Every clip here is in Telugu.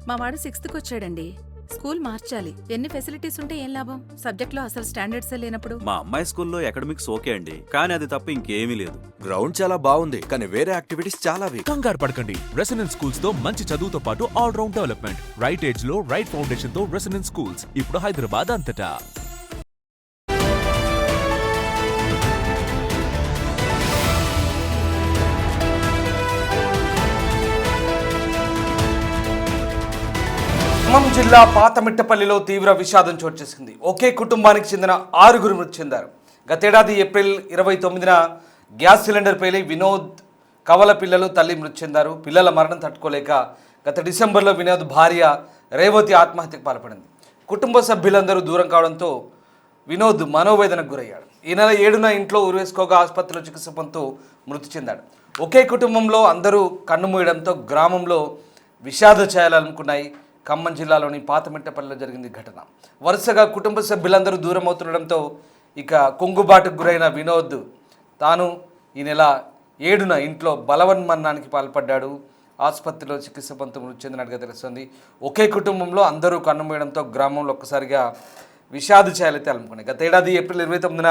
మా వాడు 6th వచ్చాడండి. స్కూల్ మార్చాలి. ఎన్ని ఫెసిలిటీస్ ఉంటే ఏం లాభం? సబ్జెక్ట్లో అసలు స్టాండర్డ్సే లేనప్పుడు. మా అమ్మాయి స్కూల్లో అకాడమిక్స్ ఓకే అండి, కానీ అది తప్ప ఇంకేమీ లేదు. గ్రౌండ్ చాలా బాగుంది, కానీ వేరే యాక్టివిటీస్ చాలా వీక్. కంగారు పడకండి. రెసిడెన్స్ స్కూల్స్ తో మంచి చదువుతో పాటు all round development. Right age లో రైట్ ఫౌండేషన్ తో రెసిడెన్స్ స్కూల్స్ ఇప్పుడు హైదరాబాద్ అంతటా. ఖమ్మం జిల్లా పాతమిట్టపల్లిలో తీవ్ర విషాదం చోటు చేసుకుంది. ఒకే కుటుంబానికి చెందిన 6 మృతి చెందారు. గతేడాది ఏప్రిల్ 29న గ్యాస్ సిలిండర్ పేలి వినోద్ కవల పిల్లలు తల్లి మృతి చెందారు. పిల్లల మరణం తట్టుకోలేక గత డిసెంబర్లో వినోద్ భార్య రేవతి ఆత్మహత్యకు పాల్పడింది. కుటుంబ సభ్యులందరూ దూరం కావడంతో వినోద్ మనోవేదనకు గురయ్యాడు. ఈ నెల 7న ఇంట్లో ఉరివేసుకోగా ఆసుపత్రిలో చికిత్స పొందుతూ మృతి చెందాడు. ఒకే కుటుంబంలో అందరూ కన్నుమూయడంతో గ్రామంలో విషాద ఛాయలు అలుముకున్నాయి. ఖమ్మం జిల్లాలోని పాతమిట్టపల్లిలో జరిగింది ఘటన. వరుసగా కుటుంబ సభ్యులందరూ దూరం అవుతుండడంతో ఇక కొంగుబాటుకు గురైన వినోద్ తాను ఈ నెల 7న ఇంట్లో బలవన్మరణానికి పాల్పడ్డాడు. ఆసుపత్రిలో చికిత్స పొందుతూ మృతి చెందినట్టుగా తెలుస్తుంది. ఒకే కుటుంబంలో అందరూ కన్నుమూయడంతో గ్రామంలో ఒక్కసారిగా విషాద ఛాయలైతే అలుముకున్నాయి. గతేడాది ఏప్రిల్ 29న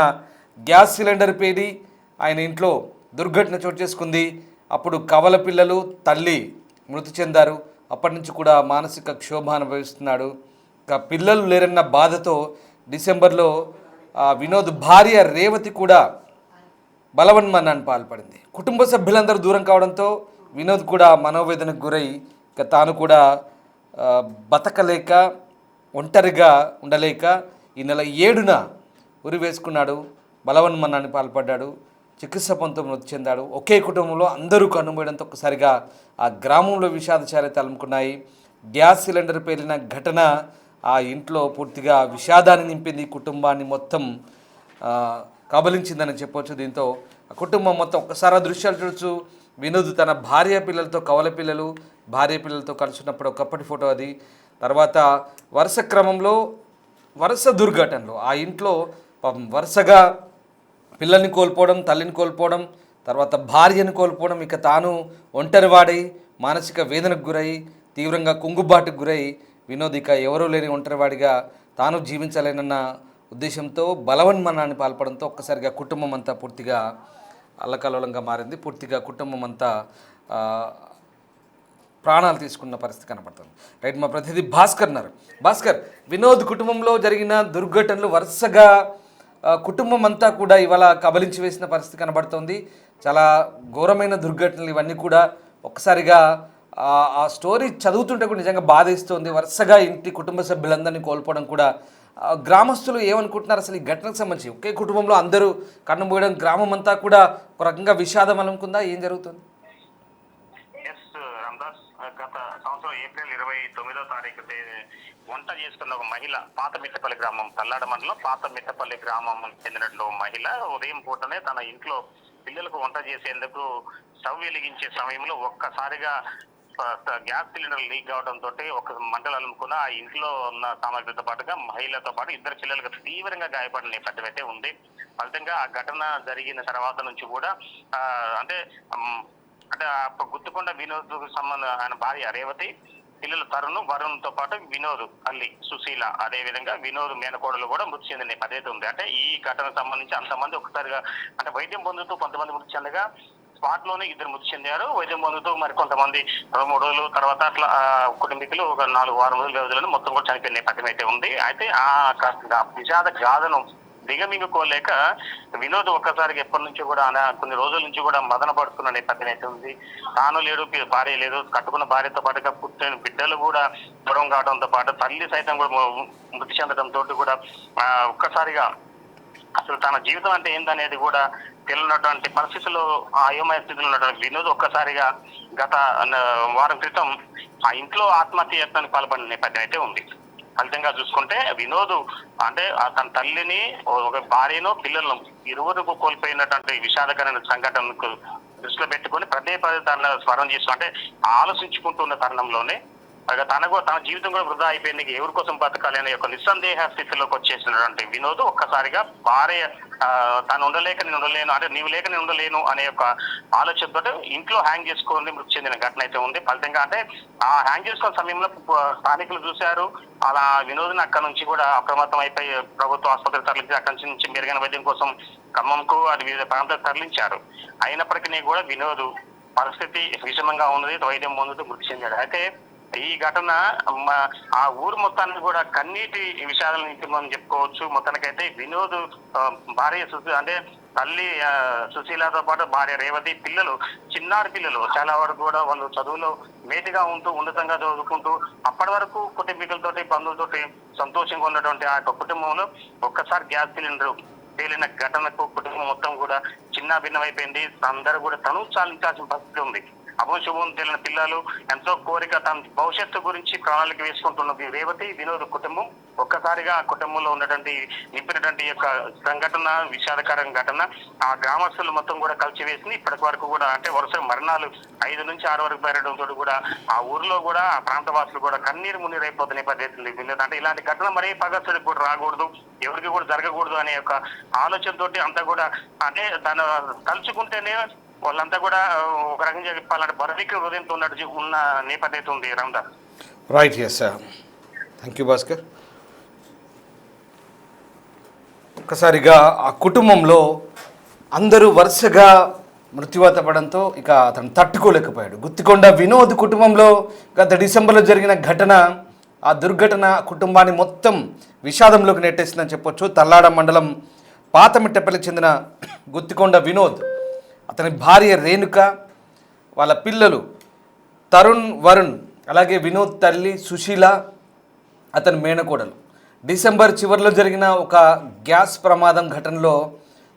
గ్యాస్ సిలిండర్ పేలి ఆయన ఇంట్లో దుర్ఘటన చోటు చేసుకుంది. అప్పుడు కవల పిల్లలు తల్లి మృతి చెందారు. అప్పటి నుంచి కూడా మానసిక క్షోభ అనుభవిస్తున్నాడు. ఇక పిల్లలు లేరన్న బాధతో డిసెంబర్లో వినోద్ భార్య రేవతి కూడా బలవన్మరణానికి పాల్పడింది. కుటుంబ సభ్యులందరూ దూరం కావడంతో వినోద్ కూడా మనోవేదనకు గురై ఇక తాను కూడా బతకలేక ఒంటరిగా ఉండలేక ఈ నెల 7న ఉరి వేసుకున్నాడు. బలవన్మరణానికి పాల్పడ్డాడు. చికిత్స పొందుతూ మృతి చెందాడు. ఒకే కుటుంబంలో అందరూ కన్నుమూయడంతో ఒక్కసారిగా ఆ గ్రామంలో విషాద ఛాయలు అలుముకున్నాయి. గ్యాస్ సిలిండర్ పేలిన ఘటన ఆ ఇంట్లో పూర్తిగా విషాదాన్ని నింపింది. కుటుంబాన్ని మొత్తం కబలించిందని చెప్పవచ్చు. దీంతో ఆ కుటుంబం మొత్తం ఒక్కసారి ఆ దృశ్యాలు చూడొచ్చు. వినోద్ తన భార్య పిల్లలతో కవల పిల్లలు భార్య పిల్లలతో కలిసినప్పుడు ఒకప్పటి ఫోటో అది. తర్వాత వరుస క్రమంలో వరుస దుర్ఘటనలు ఆ ఇంట్లో వరుసగా పిల్లల్ని కోల్పోవడం, తల్లిని కోల్పోవడం, తర్వాత భార్యను కోల్పోవడం, ఇక తాను ఒంటరివాడై మానసిక వేదనకు గురై తీవ్రంగా కుంగుబాటుకు గురై వినోద్ ఇక ఎవరూ లేని ఒంటరివాడిగా తాను జీవించలేనన్న ఉద్దేశంతో బలవన్మరణాన్ని పాల్పడంతో ఒక్కసారిగా కుటుంబం అంతా పూర్తిగా అల్లకల్లోలంగా మారింది. పూర్తిగా కుటుంబం అంతా ప్రాణాలు తీసుకున్న పరిస్థితి కనపడుతుంది. రైట్, మా ప్రతినిధి భాస్కర్ ఉన్నారు. భాస్కర్, వినోద్ కుటుంబంలో జరిగిన దుర్ఘటనలు వరుసగా కుటుంబం అంతా కూడా ఇవాళ కబలించి వేసిన పరిస్థితి కనబడుతోంది. చాలా ఘోరమైన దుర్ఘటనలు ఇవన్నీ కూడా ఒక్కసారిగా ఆ స్టోరీ చదువుతుంటే కూడా నిజంగా బాధేస్తోంది. వరుసగా ఇంటి కుటుంబ సభ్యులందరినీ కోల్పోవడం కూడా గ్రామస్తులు ఏమనుకుంటున్నారు అసలు ఈ ఘటనకు సంబంధించి? ఒకే కుటుంబంలో అందరూ కన్నుమూయడం, గ్రామం అంతా కూడా ఒక రకంగా విషాదం అనుకుందా? ఏం జరుగుతుంది? గత సంవత్సరం ఏప్రిల్ 29వ తారీఖు వంట చేసుకున్న ఒక మహిళ పాతమిట్టపల్లి గ్రామం, తల్లాడ మండలం పాతమిట్టపల్లి గ్రామం చెందినట్లు మహిళ ఉదయం పూటనే తన ఇంట్లో పిల్లలకు వంట చేసేందుకు స్టవ్ వెలిగించే సమయంలో ఒక్కసారిగా గ్యాస్ సిలిండర్ లీక్ కావడంతో ఒక మంటలు అలుముకున్న ఆ ఇంట్లో ఉన్న సామాగ్రితో పాటుగా మహిళతో పాటు 2 పిల్లలకు తీవ్రంగా గాయపడిన నేపథ్యం అయితే ఉంది. ఫలితంగా ఆ ఘటన జరిగిన తర్వాత నుంచి కూడా అంటే గుత్తుకొండ వినోద్ సంబంధం ఆయన భార్య రేవతి, పిల్లలు వరుణ్తో పాటు వినోద్ అల్లి సుశీల, అదే విధంగా వినోద్ మేనకోడలు కూడా మృతి చెందిన పద్ధతి ఉంది. అంటే ఈ ఘటనకు సంబంధించి అంతమంది ఒకసారిగా అంటే వైద్యం పొందుతూ కొంతమంది మృతి చెందగా స్పాట్ లోనే 2 మృతి చెందారు. వైద్యం పొందుతూ మరి కొంతమంది 3 రోజులు తర్వాత అట్లా కుటుంబీకులు ఒక 4-6 రోజుల వ్యవధిలో మొత్తం కూడా చనిపోయిన నేపథ్యం అయితే ఉంది. అయితే ఆ విషాద గాథను దిగమింగుకోలేక వినోద్ ఒక్కసారిగా ఎప్పటి నుంచో కూడా కొన్ని రోజుల నుంచి కూడా మదన పడుతున్న నేపథ్యం అయితే ఉంది. తాను లేడు, భార్య లేదు, కట్టుకున్న భార్యతో పాటుగా పుట్టిన బిడ్డలు కూడా దూరం కావడంతో పాటు తల్లి సైతం కూడా మృతి చెందడంతో కూడా ఒక్కసారిగా అసలు తన జీవితం అంటే ఏందనేది కూడా తెలియనటువంటి పరిస్థితుల్లో అయోమయ స్థితిలో ఉన్నటువంటి వినోద్ ఒక్కసారిగా గత వారం క్రితం ఆ ఇంట్లో ఆత్మహత్య యత్నానికి పాల్పడిన నేపథ్యం అయితే ఉంది. ఫలితంగా చూసుకుంటే వినోద్ అంటే తన తల్లిని, ఒక భార్యను, పిల్లలను ఇరువురు కోల్పోయినటువంటి విషాదకరమైన సంఘటనకు దృష్టిలో పెట్టుకుని పదే తన స్మరణ చేస్తూ అంటే ఆలోచించుకుంటున్న తరుణంలోనే పైగా తన జీవితం కూడా వృధా అయిపోయింది, ఎవరి కోసం బతకాలి అనే ఒక నిస్సందేహ స్థితిలోకి వచ్చేసినటువంటి వినోద్ ఒక్కసారిగా భార్య తాను ఉండలేక నేను ఉండలేను, అంటే నీవు లేక నేను ఉండలేను అనే ఒక ఆలోచనతో ఇంట్లో హ్యాంగ్ చేసుకొని మృతి చెందిన ఘటన అయితే ఉంది. ఫలితంగా అంటే ఆ హ్యాంగ్ చేసుకున్న సమయంలో స్థానికులు చూశారు. అలా వినోద్ని అక్కడ నుంచి కూడా అప్రమత్తం అయిపోయి ప్రభుత్వ ఆసుపత్రికి తరలించి అక్కడి నుంచి మెరుగైన వైద్యం కోసం ఖమ్మంకు అది వివిధ ప్రాంతాలకు తరలించారు. అయినప్పటికీ కూడా వినోద్ పరిస్థితి విషమంగా ఉన్నది, వైద్యం పొందుతూ మృతి చెందాడు. అయితే ఈ ఘటన ఆ ఊరు మొత్తాన్ని కూడా కన్నీటి విషయాలను మనం చెప్పుకోవచ్చు. మొత్తానికైతే వినోద్ భార్య అంటే తల్లి సుశీలతో పాటు భార్య రేవతి, పిల్లలు చిన్నారి పిల్లలు చాలా వరకు కూడా వాళ్ళు చదువులో మేటిగా ఉంటూ ఉన్నతంగా చదువుకుంటూ అప్పటి వరకు కుటుంబీకులతోటి బంధువులతోటి సంతోషంగా ఉన్నటువంటి ఆ యొక్క కుటుంబంలో ఒక్కసారి గ్యాస్ సిలిండర్ పేలిన ఘటనకు కుటుంబం మొత్తం కూడా చిన్న భిన్నమైపోయింది. అందరూ కూడా తను చాలించాల్సిన పరిస్థితి ఉంది. అభంశుభం తెలియని పిల్లలు ఎంతో కోరిక తన భవిష్యత్తు గురించి ప్రణాళిక వేసుకుంటున్న రేవతి వినోద్ కుటుంబం ఒక్కసారిగా ఆ కుటుంబంలో ఉన్నటువంటి నింపినటువంటి యొక్క సంఘటన, విషాదకర ఘటన ఆ గ్రామస్తులు మొత్తం కూడా కలిసివేసింది. ఇప్పటి వరకు కూడా అంటే వరుస మరణాలు 5 నుంచి 6 వరకు పెరగడంతో కూడా ఆ ఊర్లో కూడా ఆ ప్రాంత వాసులు కూడా కన్నీరు మున్నీరైపోతున్న పరిస్థితులు. అంటే ఇలాంటి ఘటన మరీ పగస్తుడికి కూడా రాకూడదు, ఎవరికి కూడా జరగకూడదు అనే ఒక ఆలోచనతో అంతా కూడా అంటే తను తలుచుకుంటేనే వాళ్ళంతా కూడా ఒక రకంగా చెప్పాలంటే బరవికి హృదయంతో ఉన్నట్టు ఉన్న నేపథ్యం ఉంది. Ramadas right, yes sir, thank you Bhaskar. ఒక్కసారిగా ఆ కుటుంబంలో అందరూ వరుసగా మృత్యువాత పడంతో ఇక అతను తట్టుకోలేకపోయాడు. గుత్తికొండ వినోద్ కుటుంబంలో గత డిసెంబర్లో జరిగిన ఘటన, ఆ దుర్ఘటన కుటుంబాన్ని మొత్తం విషాదంలోకి నెట్టేసిందని చెప్పొచ్చు. తల్లాడ మండలం పాతమిట్టపల్లికి చెందిన గుత్తికొండ వినోద్, అతని భార్య రేణుక, వాళ్ళ పిల్లలు తరుణ్, వరుణ్, అలాగే వినోద్ తల్లి సుశీల, అతని మేనకోడలు డిసెంబర్ చివరిలో జరిగిన ఒక గ్యాస్ ప్రమాదం ఘటనలో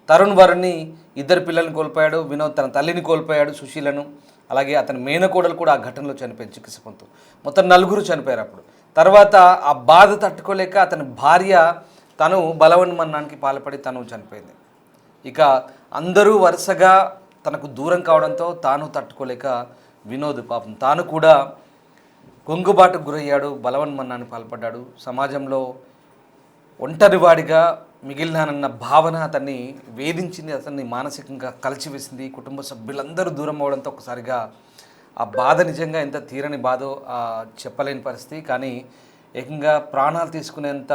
తరుణ్ వరుణ్ని 2 పిల్లల్ని కోల్పోయాడు. వినోద్ తన తల్లిని కోల్పోయాడు, సుశీలను. అలాగే అతని మేనకోడలు కూడా ఆ ఘటనలో చనిపోయింది చికిత్స పొందుతూ. మొత్తం 4 చనిపోయారు. అప్పుడు తర్వాత ఆ బాధ తట్టుకోలేక అతని భార్య తను బలవన్మరణానికి పాల్పడి తను చనిపోయింది. ఇక అందరూ వరుసగా తనకు దూరం కావడంతో తాను తట్టుకోలేక వినోద్ పాపం తాను కూడా కొంగుబాటుకు గురయ్యాడు, బలవన్మరణానికి పాల్పడ్డాడు. సమాజంలో ఒంటరివాడిగా మిగిలినానన్న భావన అతన్ని వేధించింది, అతన్ని మానసికంగా కలిచివేసింది. కుటుంబ సభ్యులందరూ దూరం అవడంతో ఒక్కసారిగా ఆ బాధ నిజంగా ఎంత తీరని బాధో చెప్పలేని పరిస్థితి. కానీ ఏకంగా ప్రాణాలు తీసుకునేంత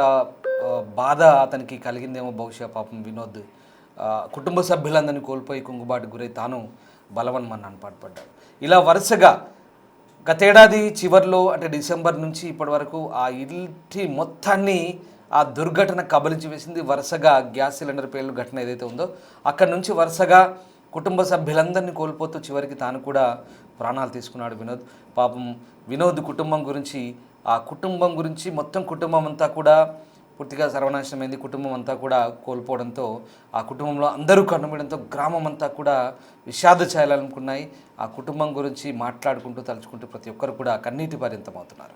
బాధ అతనికి కలిగిందేమో బహుశా. పాపం వినోద్ కుటుంబ సభ్యులందరినీ కోల్పోయి కుంగుబాటుకు గురై తాను బలవన్మరణానికి పాల్పడ్డాడు. ఇలా వరుసగా గతేడాది చివరిలో అంటే డిసెంబర్ నుంచి ఇప్పటి వరకు ఆ ఇంటి మొత్తాన్ని ఆ దుర్ఘటన కబలించి వేసింది. వరుసగా గ్యాస్ సిలిండర్ పేలు ఘటన ఏదైతే ఉందో అక్కడి నుంచి వరుసగా కుటుంబ సభ్యులందరినీ కోల్పోతూ చివరికి తాను కూడా ప్రాణాలు తీసుకున్నాడు వినోద్. పాపం వినోద్ కుటుంబం గురించి, ఆ కుటుంబం గురించి మొత్తం కుటుంబం అంతా కూడా పూర్తిగా సర్వనాశనమైంది. కుటుంబం అంతా కూడా కోల్పోవడంతో ఆ కుటుంబంలో అందరూ కన్నుమూయడంతో గ్రామం అంతా కూడా విషాద ఛాయలనుకున్నాయి. ఆ కుటుంబం గురించి మాట్లాడుకుంటూ తలుచుకుంటూ ప్రతి ఒక్కరు కూడా కన్నీటి పర్యంతమవుతున్నారు.